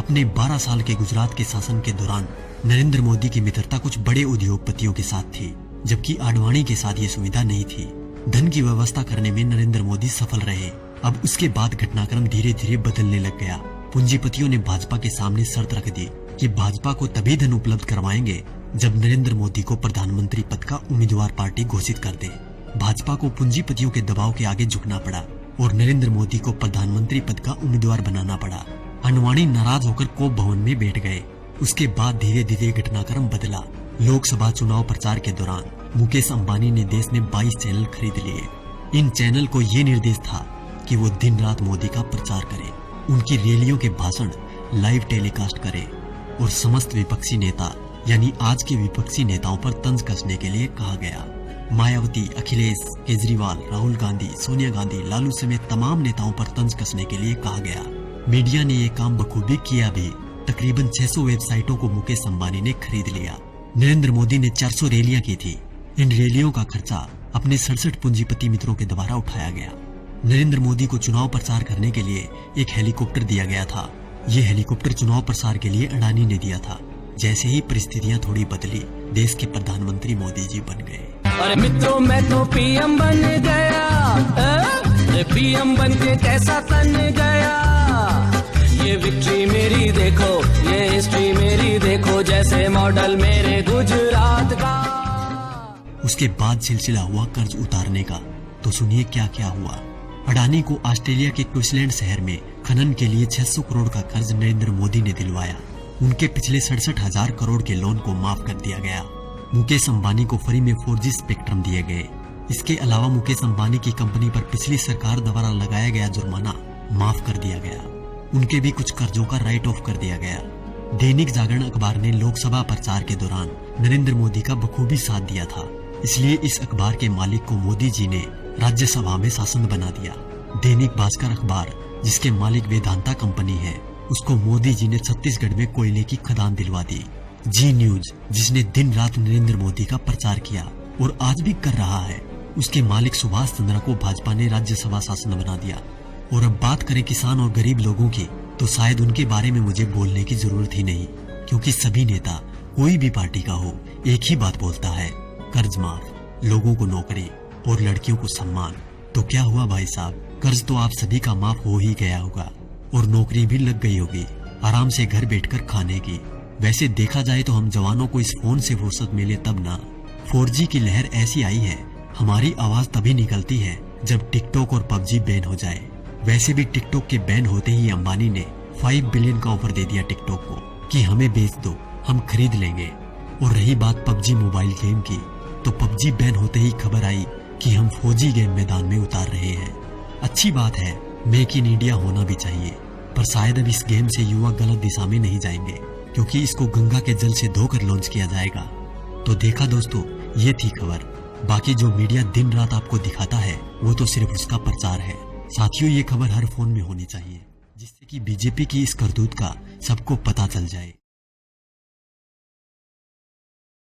अपने 12 साल के गुजरात के शासन के दौरान नरेंद्र मोदी की मित्रता कुछ बड़े उद्योगपतियों के साथ थी, जबकि आडवाणी के साथ ये सुविधा नहीं थी। धन की व्यवस्था करने में नरेंद्र मोदी सफल रहे। अब उसके बाद घटनाक्रम धीरे धीरे बदलने लग गया। पूंजीपतियों ने भाजपा के सामने शर्त रख दी कि भाजपा को तभी धन उपलब्ध करवाएंगे जब नरेंद्र मोदी को प्रधानमंत्री पद का उम्मीदवार पार्टी घोषित कर दे। भाजपा को पूंजीपतियों के दबाव के आगे झुकना पड़ा और नरेंद्र मोदी को प्रधानमंत्री पद का उम्मीदवार बनाना पड़ा। आडवाणी नाराज होकर कोप भवन में बैठ गए। उसके बाद धीरे धीरे घटनाक्रम बदला। लोकसभा चुनाव प्रचार के दौरान मुकेश अंबानी ने देश में 22 चैनल खरीद लिए। इन चैनल को ये निर्देश था कि वो दिन रात मोदी का प्रचार करें, उनकी रैलियों के भाषण लाइव टेलीकास्ट करें और समस्त विपक्षी नेता यानी आज के विपक्षी नेताओं पर तंज कसने के लिए कहा गया। मायावती, अखिलेश, केजरीवाल, राहुल गांधी, सोनिया गांधी, लालू समेत तमाम नेताओं पर तंज कसने के लिए कहा गया। मीडिया ने ये काम बखूबी किया भी। तकरीबन 600 वेबसाइटों को मुकेश अंबानी ने खरीद लिया। नरेंद्र मोदी ने 400 रैलियां की थी। इन रैलियों का खर्चा अपने 67 पूंजीपति मित्रों के द्वारा उठाया गया। नरेंद्र मोदी को चुनाव प्रचार करने के लिए एक हेलीकॉप्टर दिया गया था। ये हेलीकॉप्टर चुनाव प्रचार के लिए अडानी ने दिया था। जैसे ही परिस्थितियां थोड़ी बदली, देश के प्रधानमंत्री मोदी जी बन गए। अरे मित्रों, मैं तो पीएम बन गया। पीएम बन के कैसा बन गया। ये विक्ट्री मेरी देखो, ये हिस्ट्री मेरी देखो, जैसे मॉडल मेरे गुजरात का। उसके बाद सिलसिला हुआ कर्ज उतारने का। तो सुनिए क्या क्या हुआ। अडानी को ऑस्ट्रेलिया के क्वींसलैंड शहर में खनन के लिए 600 करोड़ का कर्ज नरेंद्र मोदी ने दिलवाया। उनके पिछले 67,000 करोड़ के लोन को माफ कर दिया गया। मुकेश अंबानी को फ्री में 4G स्पेक्ट्रम दिए गए। इसके अलावा मुकेश अंबानी की कंपनी पर पिछली सरकार द्वारा लगाया गया जुर्माना माफ कर दिया गया। उनके भी कुछ कर्जों का राइट ऑफ कर दिया गया। दैनिक जागरण अखबार ने लोकसभा प्रचार के दौरान नरेंद्र मोदी का बखूबी साथ दिया था, इसलिए इस अखबार के मालिक को मोदी जी ने राज्यसभा में शासन बना दिया। दैनिक भास्कर अखबार, जिसके मालिक वेदांता कंपनी है, उसको मोदी जी ने छत्तीसगढ़ में कोयले की खदान दिलवा दी। जी न्यूज, जिसने दिन रात नरेंद्र मोदी का प्रचार किया और आज भी कर रहा है, उसके मालिक सुभाष चंद्रा को भाजपा ने राज्यसभा शासन बना दिया। और अब बात करें किसान और गरीब लोगों की, तो शायद उनके बारे में मुझे बोलने की जरूरत ही नहीं, क्योंकि सभी नेता कोई भी पार्टी का हो एक ही बात बोलता है, कर्ज माफ, लोगों को नौकरी और लड़कियों को सम्मान। तो क्या हुआ भाई साहब, कर्ज तो आप सभी का माफ हो ही गया होगा और नौकरी भी लग गई होगी, आराम से घर बैठकर खाने की। वैसे देखा जाए तो हम जवानों को इस फोन से फुर्सत मिले तब ना। 4G की लहर ऐसी आई है, हमारी आवाज तभी निकलती है जब टिकटॉक और PUBG बैन हो जाए। वैसे भी टिकटॉक के बैन होते ही अंबानी ने 5 बिलियन का ऑफर दे दिया टिकटॉक को कि हमें बेच दो, हम खरीद लेंगे। और रही बात PUBG मोबाइल गेम की, तो PUBG बैन होते ही खबर आई कि हम फौजी गेम मैदान में उतार रहे हैं। अच्छी बात है, मेक इन इंडिया होना भी चाहिए, पर शायद अब इस गेम से युवा गलत दिशा में नहीं जाएंगे, क्योंकि इसको गंगा के जल से धोकर लॉन्च किया जाएगा। तो देखा दोस्तों, ये थी खबर। बाकी जो मीडिया दिन रात आपको दिखाता है वो तो सिर्फ उसका प्रचार है। साथियों, ये खबर हर फोन में होनी चाहिए, जिससे कि बीजेपी की इस करतूत का सबको पता चल जाए।